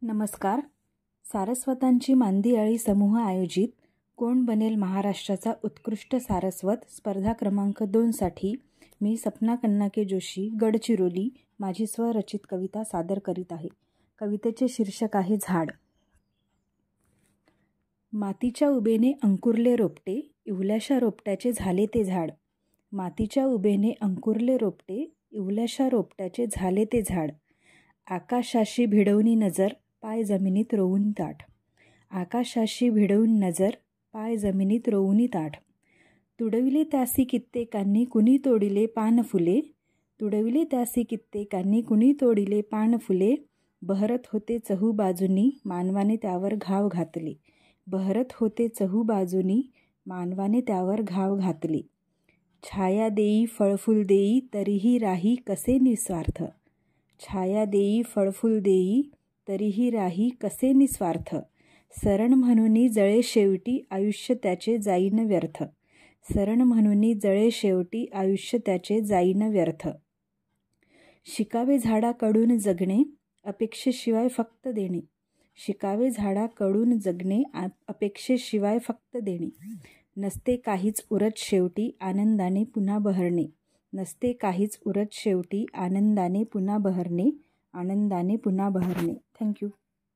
नमस्कार. सारस्वतांची मांदियाळी समूह आयोजित कोण बनेल महाराष्ट्राचा उत्कृष्ट सारस्वत स्पर्धा क्रमांक 2साठी मी सपना कन्नाके जोशी गडचिरोली माझी स्वरचित कविता सादर करीत आहे. कवितेचे शीर्षक आहे झाड. मातीच्या उभेने अंकुरले रोपटे, इवल्याशा रोपट्याचे झाले ते झाड. मातीच्या उभेने अंकुरले रोपटे, इवल्याशा रोपट्याचे झाले ते झाड. आकाशाशी भिडवूनी नजर, पाय जमिनीत रोवून ताठ. आकाशाशी भिडवून नजर, पाय जमिनीत रोवूनी ताठ. तुडविले त्यासी कित्येकांनी कुणी तोडिले पान फुले. तुडविले त्यासी कित्येकांनी कुणी तोडिले पान फुले. बहरत होते चहू बाजूनी, मानवाने त्यावर घाव घातले. बहरत होते चहू बाजूनी, मानवाने त्यावर घाव घातले. छाया देई फळफुल देई, तरीही राही कसे निस्वार्थ. छाया देई फळफुल देई, तरीही राही कसे निस्वार्थ. सरण म्हणूनी जळे शेवटी, आयुष्य त्याचे जाईन व्यर्थ. सरण म्हणूनी जळे शेवटी, आयुष्य त्याचे जाईन व्यर्थ. शिकावे झाडाकडून जगणे, अपेक्षेशिवाय फक्त देणे. शिकावे झाडाकडून जगणे, अपेक्षेशिवाय फक्त देणे. नसते काहीच उरत शेवटी, आनंदाने पुन्हा बहरणे. नसते काहीच उरत शेवटी, आनंदाने पुन्हा बहरणे. आनंदाने पुन्हा बहरणे. थँक्यू.